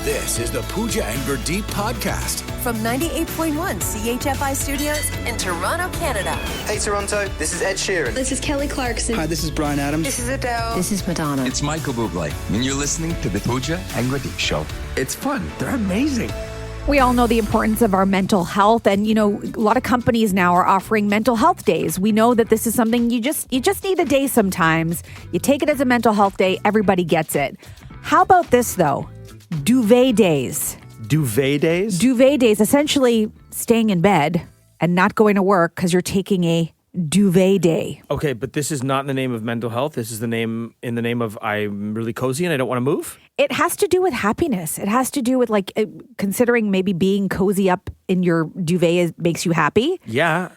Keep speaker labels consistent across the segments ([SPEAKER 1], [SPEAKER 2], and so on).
[SPEAKER 1] This is the Pooja and Gurdeep podcast.
[SPEAKER 2] From 98.1 CHFI Studios in Toronto, Canada.
[SPEAKER 3] Hey Toronto, this is Ed Sheeran.
[SPEAKER 4] This is Kelly Clarkson.
[SPEAKER 5] Hi, this is Bryan Adams.
[SPEAKER 2] This is Adele.
[SPEAKER 6] This is Madonna.
[SPEAKER 7] It's Michael Bublé, and you're listening to the Pooja and Gurdeep Show. It's fun. They're amazing.
[SPEAKER 8] We all know the importance of our mental health, and a lot of companies now are offering mental health days. We know that this is something you just need a day sometimes. You take it as a mental health day, everybody gets it. How about this though? Duvet days.
[SPEAKER 9] Duvet days?
[SPEAKER 8] Duvet days, essentially staying in bed and not going to work because you're taking a duvet day.
[SPEAKER 9] Okay, but this is not in the name of mental health. This is in the name of I'm really cozy and I don't want to move?
[SPEAKER 8] It has to do with happiness. It has to do with considering maybe being cozy up in your duvet makes you happy.
[SPEAKER 9] Yeah.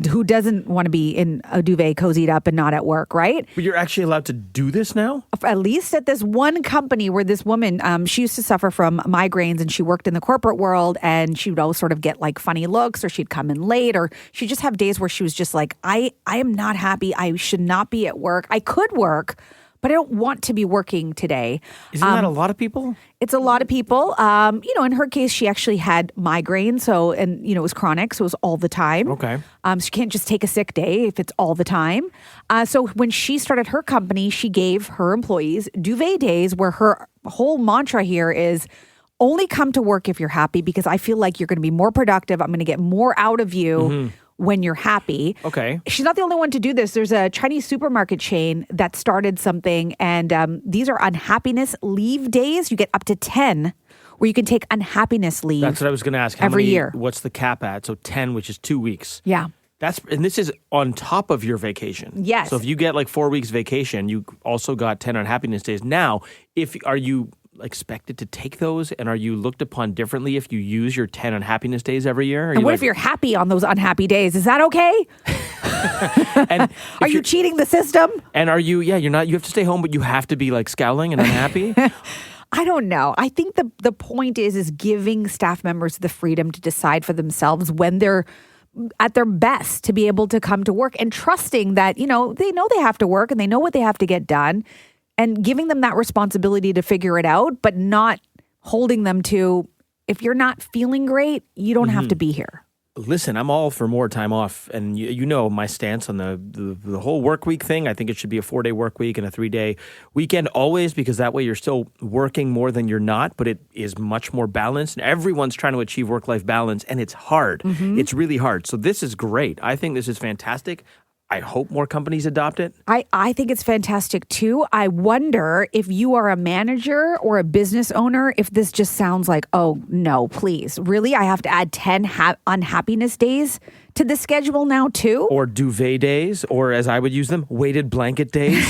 [SPEAKER 8] Who doesn't want to be in a duvet cozied up and not at work, right?
[SPEAKER 9] But you're actually allowed to do this now?
[SPEAKER 8] At least at this one company where this woman, she used to suffer from migraines and she worked in the corporate world, and she would always sort of get funny looks, or she'd come in late, or she'd just have days where she was just like, I am not happy. I should not be at work. I could work, but I don't want to be working today.
[SPEAKER 9] Isn't that a lot of people?
[SPEAKER 8] It's a lot of people. In her case, she actually had migraine, and it was chronic, so it was all the time.
[SPEAKER 9] Okay.
[SPEAKER 8] So you can't just take a sick day if it's all the time. So when she started her company, she gave her employees duvet days, where her whole mantra here is only come to work if you're happy, because I feel like you're going to be more productive. I'm going to get more out of you when you're happy.
[SPEAKER 9] Okay.
[SPEAKER 8] She's not the only one to do this. There's a Chinese supermarket chain that started something, and these are unhappiness leave days. You get up to 10 where you can take unhappiness leave.
[SPEAKER 9] That's what I was going to ask.
[SPEAKER 8] Every year.
[SPEAKER 9] What's the cap at? So 10, which is 2 weeks.
[SPEAKER 8] Yeah.
[SPEAKER 9] And this is on top of your vacation.
[SPEAKER 8] Yes.
[SPEAKER 9] So if you get 4 weeks vacation, you also got 10 unhappiness days. Now, are you expected to take those, and are you looked upon differently if you use your 10 unhappiness days every year?
[SPEAKER 8] And what if you're happy on those unhappy days? Is that okay?
[SPEAKER 9] And
[SPEAKER 8] are you cheating the system?
[SPEAKER 9] And are you, you're not, you have to stay home, but you have to be scowling and unhappy?
[SPEAKER 8] I don't know. I think the point is giving staff members the freedom to decide for themselves when they're at their best to be able to come to work, and trusting that, they know they have to work and they know what they have to get done, and giving them that responsibility to figure it out, but not holding them to, if you're not feeling great, you don't have to be here.
[SPEAKER 9] Listen, I'm all for more time off, and you know my stance on the whole work week thing. I think it should be a 4-day work week and a 3-day weekend always, because that way you're still working more than you're not, but it is much more balanced. And everyone's trying to achieve work-life balance, and it's hard. It's really hard. So this is great. I think this is fantastic. I hope more companies adopt it.
[SPEAKER 8] I think it's fantastic too. I wonder if you are a manager or a business owner, if this just sounds like, oh no, please. Really? I have to add 10 unhappiness days to the schedule now too?
[SPEAKER 9] Or duvet days, or as I would use them, weighted blanket days.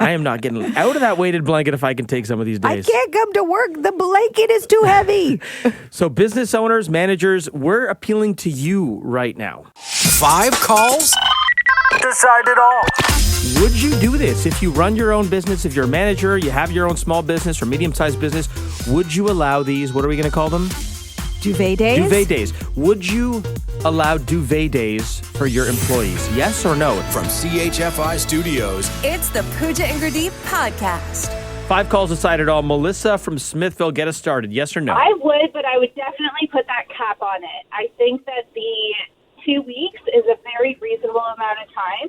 [SPEAKER 9] I am not getting out of that weighted blanket if I can take some of these days.
[SPEAKER 8] I can't come to work. The blanket is too heavy.
[SPEAKER 9] So business owners, managers, we're appealing to you right now.
[SPEAKER 1] 5 calls?
[SPEAKER 9] Decide it all. Would you do this if you run your own business, if you're a manager, you have your own small business or medium-sized business? Would you allow these, what are we going to call them?
[SPEAKER 8] Duvet days?
[SPEAKER 9] Duvet days. Would you allow duvet days for your employees? Yes or no?
[SPEAKER 1] From CHFI Studios,
[SPEAKER 2] It's the Pooja and Gurdeep podcast.
[SPEAKER 9] 5 calls decide it all. Melissa from Smithville, get us started. Yes or no?
[SPEAKER 10] I would, but I would definitely put that cap on it. I think that the 2 weeks is a very reasonable amount of time.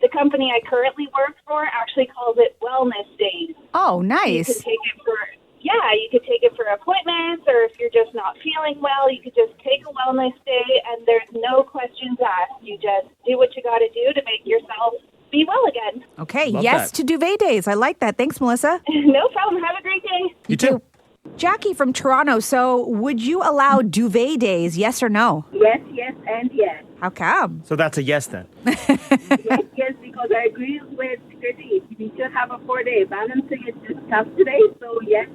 [SPEAKER 10] The company I currently work for actually calls it wellness days.
[SPEAKER 8] Oh, nice.
[SPEAKER 10] You could take it for appointments, or if you're just not feeling well, you could just take a wellness day, and there's no questions asked. You just do what you got to do to make yourself be well again.
[SPEAKER 8] Okay,
[SPEAKER 9] Love
[SPEAKER 8] yes
[SPEAKER 9] that.
[SPEAKER 8] to duvet days. I like that. Thanks, Melissa.
[SPEAKER 10] No problem. Have a great day.
[SPEAKER 9] You too.
[SPEAKER 8] Jackie from Toronto. So would you allow duvet days, yes or no?
[SPEAKER 11] Yes, and yes.
[SPEAKER 8] How come?
[SPEAKER 9] So that's a yes then.
[SPEAKER 11] Yes, because I agree with Gurdeep. We should have a 4-day. Balancing is just tough today, so yes,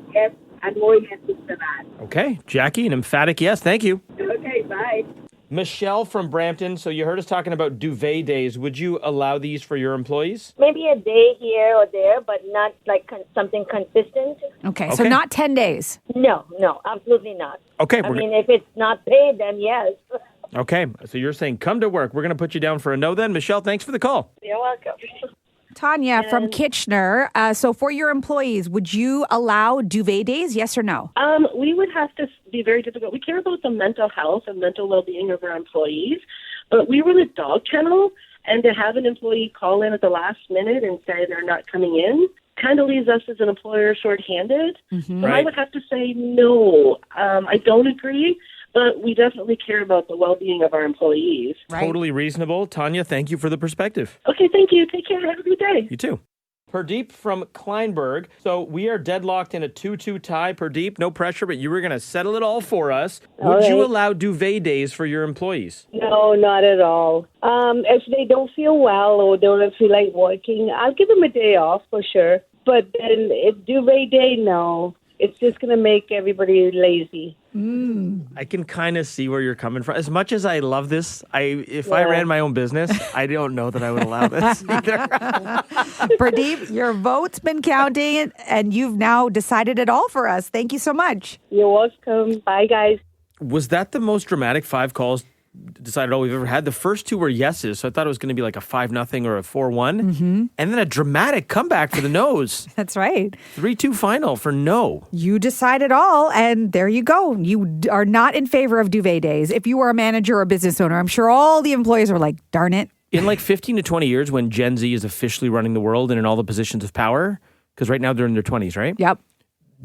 [SPEAKER 11] and more yeses to that.
[SPEAKER 9] Okay, Jackie, an emphatic yes. Thank you.
[SPEAKER 11] Okay, bye.
[SPEAKER 9] Michelle from Brampton. So you heard us talking about duvet days. Would you allow these for your employees?
[SPEAKER 12] Maybe a day here or there, but not something consistent.
[SPEAKER 8] Okay, so not 10 days.
[SPEAKER 12] No, absolutely not.
[SPEAKER 9] Okay.
[SPEAKER 12] If it's not paid, then yes.
[SPEAKER 9] Okay, so you're saying come to work. We're going to put you down for a no then. Michelle, thanks for the call.
[SPEAKER 12] You're welcome.
[SPEAKER 8] Tanya from Kitchener. So for your employees, would you allow duvet days? Yes or no?
[SPEAKER 4] We would have to be very difficult. We care about the mental health and mental well-being of our employees, but we run a dog kennel, and to have an employee call in at the last minute and say they're not coming in kind of leaves us as an employer short-handed. So I would have to say no. I don't agree, but we definitely care about the well-being of our employees.
[SPEAKER 9] Totally reasonable. Tanya, thank you for the perspective.
[SPEAKER 4] Okay, thank you. Take care. Have a good day.
[SPEAKER 9] You too. Perdeep from Kleinberg. So we are deadlocked in a 2-2 tie. Perdeep, no pressure, but you were going to settle it all for us. Would you allow duvet days for your employees?
[SPEAKER 11] No, not at all. If they don't feel well or don't feel like working, I'll give them a day off for sure. But then duvet day, no. It's just going to make everybody lazy.
[SPEAKER 9] I can kind of see where you're coming from. As much as I love this, if I ran my own business, I don't know that I would allow this either.
[SPEAKER 8] Pradeep, your vote's been counting, and you've now decided it all for us. Thank you so much.
[SPEAKER 11] You're welcome. Bye, guys.
[SPEAKER 9] Was that the most dramatic 5 calls decided all we've ever had? The first 2 were yeses, so I thought it was going to be like a 5-0 or a 4-1. And then a dramatic comeback for the no's.
[SPEAKER 8] That's right.
[SPEAKER 9] 3-2 final for no.
[SPEAKER 8] You decide it all, and there you go. You are not in favor of duvet days. If you were a manager or a business owner, I'm sure all the employees are like, darn it.
[SPEAKER 9] In like 15 to 20 years, when Gen Z is officially running the world and in all the positions of power, because right now they're in their 20s, right?
[SPEAKER 8] Yep.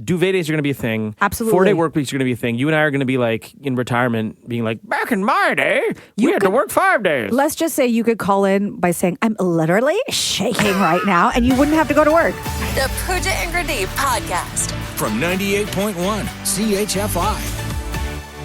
[SPEAKER 9] Duvet days are going to be a thing.
[SPEAKER 8] Absolutely.
[SPEAKER 9] 4-day work weeks are going to be a thing. You and I are going to be like in retirement being like, back in my day, we had to work 5 days.
[SPEAKER 8] Let's just say you could call in by saying, I'm literally shaking right now, and you wouldn't have to go to work.
[SPEAKER 2] The Pooja and Gurdeep Podcast.
[SPEAKER 1] From 98.1 CHFI.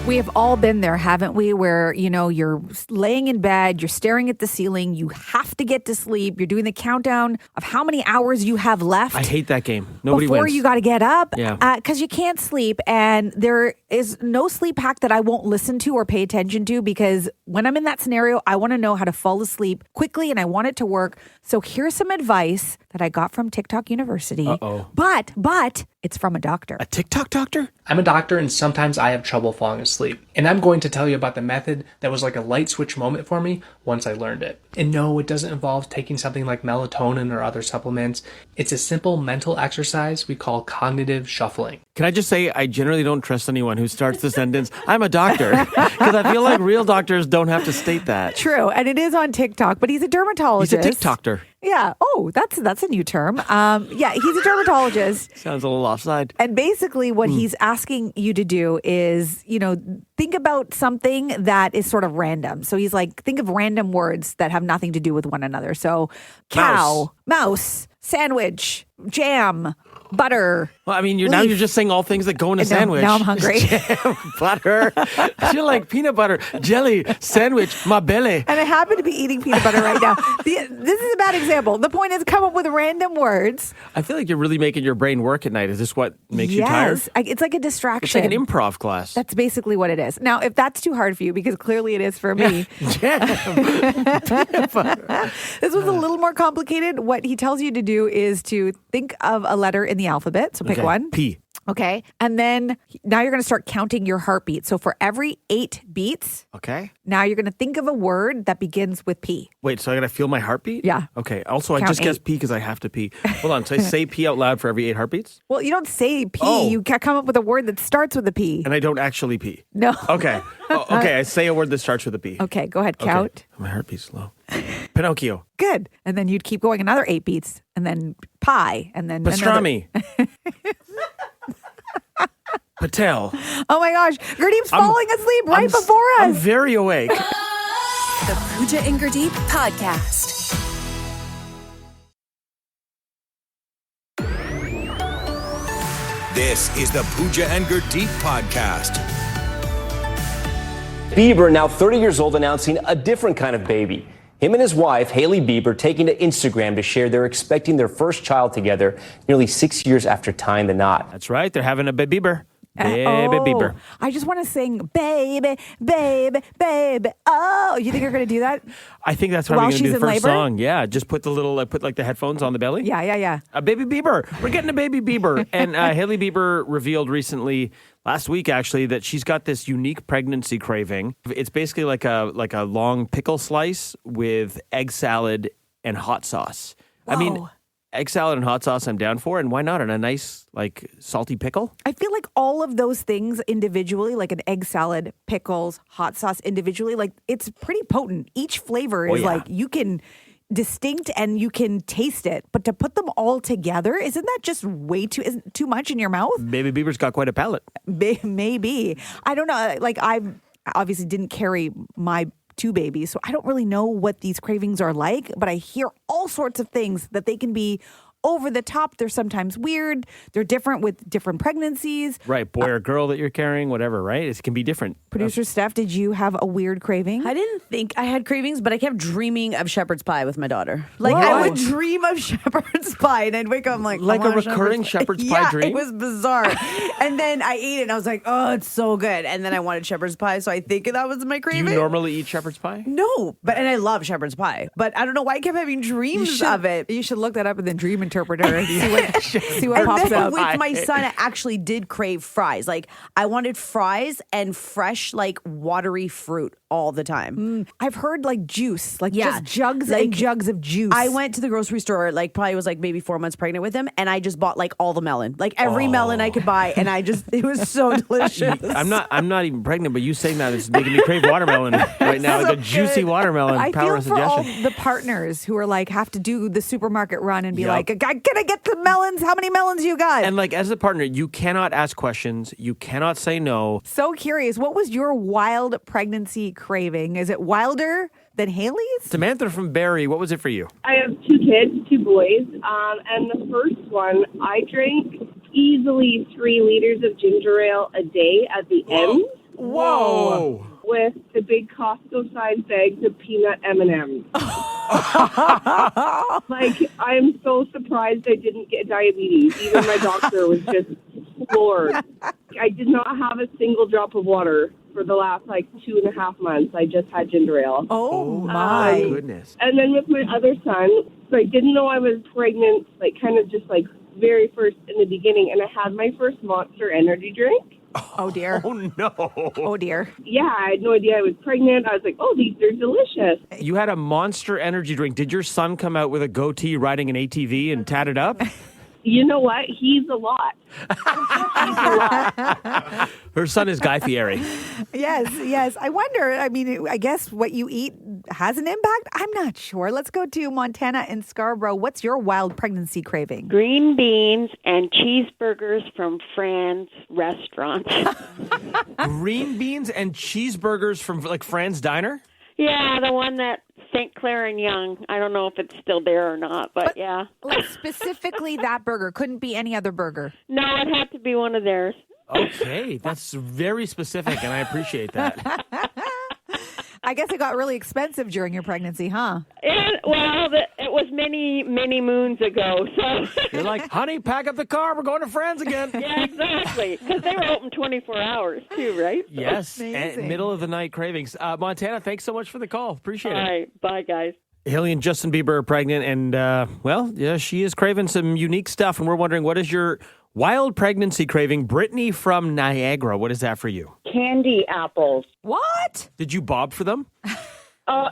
[SPEAKER 8] We have all been there, haven't we? Where, you're laying in bed, you're staring at the ceiling, you have to get to sleep, you're doing the countdown of how many hours you have left.
[SPEAKER 9] I hate that game. Nobody
[SPEAKER 8] before
[SPEAKER 9] wins.
[SPEAKER 8] you got to get up.
[SPEAKER 9] Yeah.
[SPEAKER 8] Because you can't sleep. And there is no sleep hack that I won't listen to or pay attention to, because when I'm in that scenario, I want to know how to fall asleep quickly and I want it to work. So here's some advice that I got from TikTok University.
[SPEAKER 9] Uh-oh.
[SPEAKER 8] But it's from a doctor.
[SPEAKER 9] A TikTok doctor?
[SPEAKER 5] I'm a doctor, and sometimes I have trouble falling asleep. And I'm going to tell you about the method that was like a light switch moment for me once I learned it. And no, it doesn't involve taking something like melatonin or other supplements. It's a simple mental exercise we call cognitive shuffling.
[SPEAKER 9] Can I just say, I generally don't trust anyone who starts the sentence, I'm a doctor. Because I feel like real doctors don't have to state that.
[SPEAKER 8] True. And it is on TikTok, but he's a dermatologist.
[SPEAKER 9] He's a TikToker.
[SPEAKER 8] Yeah. Oh, that's a new term. Yeah, he's a dermatologist.
[SPEAKER 9] Sounds a little offside.
[SPEAKER 8] And basically what he's asking you to do is, think about something that is sort of random. So he's like, think of random words that have nothing to do with one another. So cow, mouse, sandwich, jam, butter.
[SPEAKER 9] Well, I mean, you're just saying all things that go in a sandwich.
[SPEAKER 8] Now I'm hungry.
[SPEAKER 9] Jam, butter. You're like peanut butter, jelly, sandwich, my belly.
[SPEAKER 8] And I happen to be eating peanut butter right now. This is a bad example. The point is come up with random words.
[SPEAKER 9] I feel like you're really making your brain work at night. Is this what makes you tired?
[SPEAKER 8] Yes. It's like a distraction.
[SPEAKER 9] It's like an improv class.
[SPEAKER 8] That's basically what it is. Now, if that's too hard for you, because clearly it is for me.
[SPEAKER 9] Peanut butter.
[SPEAKER 8] This was a little more complicated. What he tells you to do is to think of a letter in the alphabet. So pick one.
[SPEAKER 9] P.
[SPEAKER 8] Okay. And then now you're going to start counting your heartbeat. So for every 8 beats,
[SPEAKER 9] okay,
[SPEAKER 8] now you're going to think of a word that begins with P.
[SPEAKER 9] Wait, so I got to feel my heartbeat?
[SPEAKER 8] Yeah.
[SPEAKER 9] Okay. Also,
[SPEAKER 8] Count
[SPEAKER 9] I just
[SPEAKER 8] 8.
[SPEAKER 9] guessed P because I have to pee. Hold on. So I say P out loud for every 8 heartbeats?
[SPEAKER 8] Well, you don't say P.
[SPEAKER 9] Oh.
[SPEAKER 8] You come up with a word that starts with a P.
[SPEAKER 9] And I don't actually pee?
[SPEAKER 8] No.
[SPEAKER 9] Okay. Okay. I say a word that starts with a P.
[SPEAKER 8] Okay. Go ahead. Count.
[SPEAKER 9] Okay. My heartbeat's slow. Pinocchio.
[SPEAKER 8] Good. And then you'd keep going another 8 beats. And then pie. And then
[SPEAKER 9] pastrami. Patel.
[SPEAKER 8] Oh my gosh. Gurdeep's falling asleep right before us.
[SPEAKER 9] I'm very awake.
[SPEAKER 2] The Pooja and Gurdeep Podcast.
[SPEAKER 1] This is the Pooja and Gurdeep Podcast.
[SPEAKER 6] Bieber, now 30 years old, announcing a different kind of baby. Him and his wife, Hailey Bieber, taking to Instagram to share they're expecting their first child together nearly 6 years after tying the knot.
[SPEAKER 9] That's right. They're having a baby Bieber. Baby Bieber.
[SPEAKER 8] I just want to sing, baby, baby, baby. Oh, you think you're going to do that?
[SPEAKER 9] I think that's how
[SPEAKER 8] While
[SPEAKER 9] we're going to do
[SPEAKER 8] she's
[SPEAKER 9] the
[SPEAKER 8] in
[SPEAKER 9] first
[SPEAKER 8] labor?
[SPEAKER 9] song. Yeah, just put put the headphones on the belly.
[SPEAKER 8] Yeah.
[SPEAKER 9] A baby Bieber. We're getting a baby Bieber. And Hailey Bieber revealed recently, last week actually, that she's got this unique pregnancy craving. It's basically like a long pickle slice with egg salad and hot sauce. I mean, egg salad and hot sauce I'm down for, and why not on a nice, like, salty pickle?
[SPEAKER 8] I feel like all of those things individually, like an egg salad, pickles, hot sauce individually, like it's pretty potent. Each flavor is like you can distinct and you can taste it, but to put them all together, isn't that just way too much in your mouth?
[SPEAKER 9] Baby Bieber's got quite a palate.
[SPEAKER 8] Maybe. I don't know. Like I obviously didn't carry my 2 babies, so I don't really know what these cravings are like, but I hear all sorts of things that they can be over the top. They're sometimes weird. They're different with different pregnancies.
[SPEAKER 9] Right. Boy or girl that you're carrying, whatever, right? It can be different.
[SPEAKER 8] Producer Steph, did you have a weird craving?
[SPEAKER 13] I didn't think I had cravings, but I kept dreaming of shepherd's pie with my daughter.
[SPEAKER 8] Like, I would dream of shepherd's pie, and I'd wake up, I'm like
[SPEAKER 9] a recurring shepherd's pie dream?
[SPEAKER 13] It was bizarre. And then I ate it, and I was like, oh, it's so good. And then I wanted shepherd's pie, so I think that was my
[SPEAKER 9] Do
[SPEAKER 13] craving.
[SPEAKER 9] you normally eat shepherd's pie?
[SPEAKER 13] No, and I love shepherd's pie, but I don't know why I kept having dreams of it.
[SPEAKER 8] You should look that up in the dream interpreter and see what
[SPEAKER 13] And
[SPEAKER 8] pops
[SPEAKER 13] then
[SPEAKER 8] up.
[SPEAKER 13] with my son, I actually did crave fries. Like, I wanted fries and fresh, like, watery fruit all the time.
[SPEAKER 8] I've heard like juice, like just jugs and jugs of juice.
[SPEAKER 13] I went to the grocery store, like probably was like maybe 4 months pregnant with him, and I just bought like all the melon, like every melon I could buy, and it was so delicious.
[SPEAKER 9] I'm not even pregnant, but you saying that is making me crave watermelon right now, like a juicy watermelon.
[SPEAKER 8] I
[SPEAKER 9] Power
[SPEAKER 8] feel
[SPEAKER 9] of
[SPEAKER 8] for all
[SPEAKER 9] suggestion.
[SPEAKER 8] the partners who are like have to do the supermarket run and be like, can I get the melons? How many melons you got?
[SPEAKER 9] And like as a partner, you cannot ask questions. You cannot say no.
[SPEAKER 8] So curious, what was your wild pregnancy craving? Is it wilder than Haley's?
[SPEAKER 9] Samantha from Barrie, what was it for you?
[SPEAKER 4] I have 2 kids, 2 boys, and the first one, I drank easily 3 liters of ginger ale a day at the end.
[SPEAKER 9] Whoa!
[SPEAKER 4] With the big Costco-sized bags of peanut M&Ms. Like, I'm so surprised I didn't get diabetes. Even my doctor was just floored. I did not have a single drop of water for the last, 2.5 months. I just had ginger ale.
[SPEAKER 8] Oh my
[SPEAKER 9] goodness.
[SPEAKER 4] And then with my other son, so I didn't know I was pregnant, very first in the beginning, and I had my first Monster energy drink.
[SPEAKER 8] Oh, dear.
[SPEAKER 9] Oh, no.
[SPEAKER 8] Oh, dear.
[SPEAKER 4] Yeah, I had no idea I was pregnant. I was like, oh, these are delicious.
[SPEAKER 9] You had a Monster energy drink. Did your son come out with a goatee riding an ATV and tatted up?
[SPEAKER 4] You know what? He's a lot. He's a lot.
[SPEAKER 9] Her son is Guy Fieri.
[SPEAKER 8] Yes. I wonder, I guess what you eat has an impact? I'm not sure. Let's go to Montana and Scarborough. What's your wild pregnancy craving?
[SPEAKER 14] Green beans and cheeseburgers from Fran's restaurant.
[SPEAKER 9] Green beans and cheeseburgers from Fran's Diner?
[SPEAKER 14] Yeah, the one that St. Clair and Young. I don't know if it's still there or not, but yeah.
[SPEAKER 8] Like specifically that burger. Couldn't be any other burger.
[SPEAKER 14] No, it had to be one of theirs.
[SPEAKER 9] Okay, that's very specific, and I appreciate that.
[SPEAKER 8] I guess it got really expensive during your pregnancy, huh?
[SPEAKER 14] It was many, many moons ago. So
[SPEAKER 9] You're like, honey, pack up the car. We're going to Fran's again.
[SPEAKER 14] Yeah, exactly. Because they were open 24 hours too, right?
[SPEAKER 9] Yes, and middle of the night cravings. Montana, thanks so much for the call. Appreciate it.
[SPEAKER 14] All right, bye, guys.
[SPEAKER 9] Haley and Justin Bieber are pregnant, and, she is craving some unique stuff, and we're wondering, what is your wild pregnancy craving? Brittany from Niagara, what is that for you?
[SPEAKER 15] Candy apples.
[SPEAKER 8] What?
[SPEAKER 9] Did you bob for them?
[SPEAKER 15] Oh,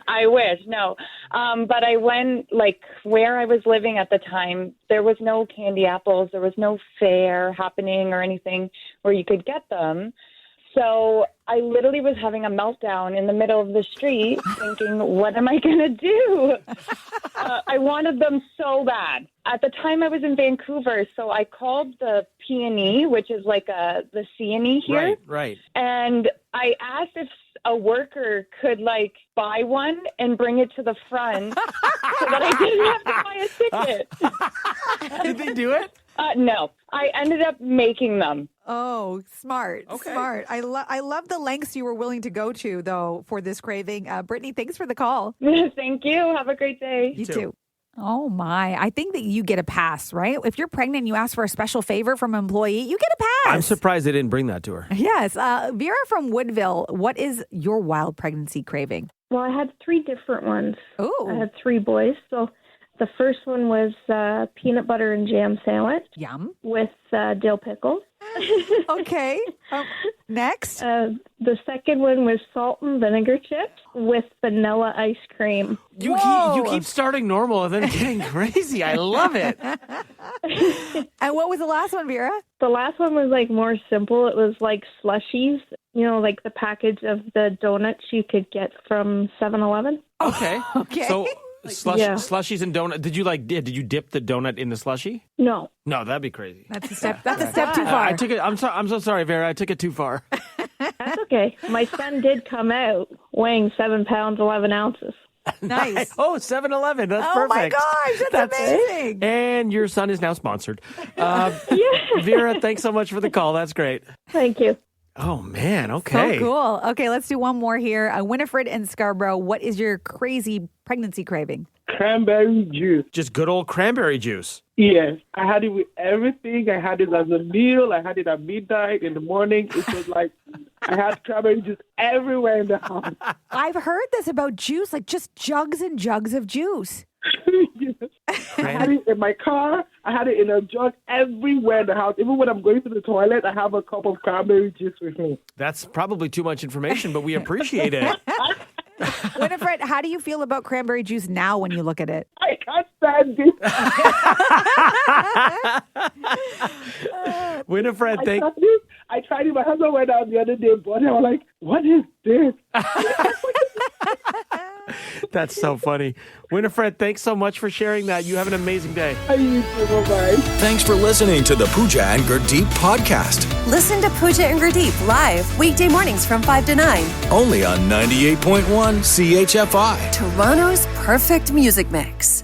[SPEAKER 15] I wish, no. But I went, where I was living at the time, there was no candy apples. There was no fair happening or anything where you could get them. So I literally was having a meltdown in the middle of the street thinking, what am I going to do? I wanted them so bad. At the time I was in Vancouver, so I called the P&E, which is the C&E here.
[SPEAKER 9] Right.
[SPEAKER 15] And I asked if a worker could buy one and bring it to the front so that I didn't have to buy a ticket.
[SPEAKER 9] Did they do it?
[SPEAKER 15] No. I ended up making them.
[SPEAKER 8] Oh, smart. Okay. Smart. I love the lengths you were willing to go to, though, for this craving. Brittany, thanks for the call.
[SPEAKER 15] Thank you. Have a great day.
[SPEAKER 8] You too. Oh, my. I think that you get a pass, right? If you're pregnant and you ask for a special favor from an employee, you get a pass.
[SPEAKER 9] I'm surprised they didn't bring that to her.
[SPEAKER 8] Yes. Vera from Woodville, what is your wild pregnancy craving?
[SPEAKER 16] Well, I had 3 different ones.
[SPEAKER 8] Oh.
[SPEAKER 16] I had 3 boys. So the first one was peanut butter and jam sandwich.
[SPEAKER 8] Yum.
[SPEAKER 16] With dill pickles.
[SPEAKER 8] Okay. Next.
[SPEAKER 16] The second one was salt and vinegar chips with vanilla ice cream.
[SPEAKER 9] You keep starting normal and then getting crazy. I love it.
[SPEAKER 8] And what was the last one, Vera?
[SPEAKER 16] The last one was like more simple. It was like slushies, you know, like the package of the donuts you could get from 7-Eleven.
[SPEAKER 9] Okay.
[SPEAKER 8] Okay.
[SPEAKER 9] So slushies and donut. Did you dip the donut in the slushie?
[SPEAKER 16] No.
[SPEAKER 9] No, that'd be crazy.
[SPEAKER 8] That's a step too far.
[SPEAKER 9] I took it. I'm so sorry, Vera. I took it too far.
[SPEAKER 16] That's okay. My son did come out weighing 7 pounds, 11 ounces.
[SPEAKER 8] Nice.
[SPEAKER 9] Oh, 7-Eleven. That's
[SPEAKER 8] Oh my
[SPEAKER 9] perfect.
[SPEAKER 8] gosh, that's amazing.
[SPEAKER 9] And your son is now sponsored. Vera, thanks so much for the call. That's great.
[SPEAKER 16] Thank you.
[SPEAKER 9] Oh, man. Okay.
[SPEAKER 8] So cool. Okay, let's do one more here. Winifred in Scarborough, what is your crazy pregnancy craving?
[SPEAKER 17] Cranberry juice.
[SPEAKER 9] Just good old cranberry juice.
[SPEAKER 17] Yes. I had it with everything. I had it as a meal. I had it at midnight, in the morning. It was like I had cranberry juice everywhere in the house.
[SPEAKER 8] I've heard this about juice, like just jugs and jugs of juice.
[SPEAKER 17] Yes. I had it in my car. I had it in a jug everywhere in the house. Even when I'm going to the toilet, I have a cup of cranberry juice with me.
[SPEAKER 9] That's probably too much information, but we appreciate it.
[SPEAKER 8] Winifred, how do you feel about cranberry juice now when you look at it?
[SPEAKER 17] I can't stand it.
[SPEAKER 9] Winifred,
[SPEAKER 17] I tried it. My husband went out the other day, but I was like, what is this?
[SPEAKER 9] That's so funny. Winifred, thanks so much for sharing that. You have an amazing day.
[SPEAKER 17] Bye-bye.
[SPEAKER 1] Thanks for listening to the Pooja and Gurdeep podcast.
[SPEAKER 2] Listen to Pooja and Gurdeep live weekday mornings from 5 to 9.
[SPEAKER 1] Only on 98.1 CHFI.
[SPEAKER 2] Toronto's perfect music mix.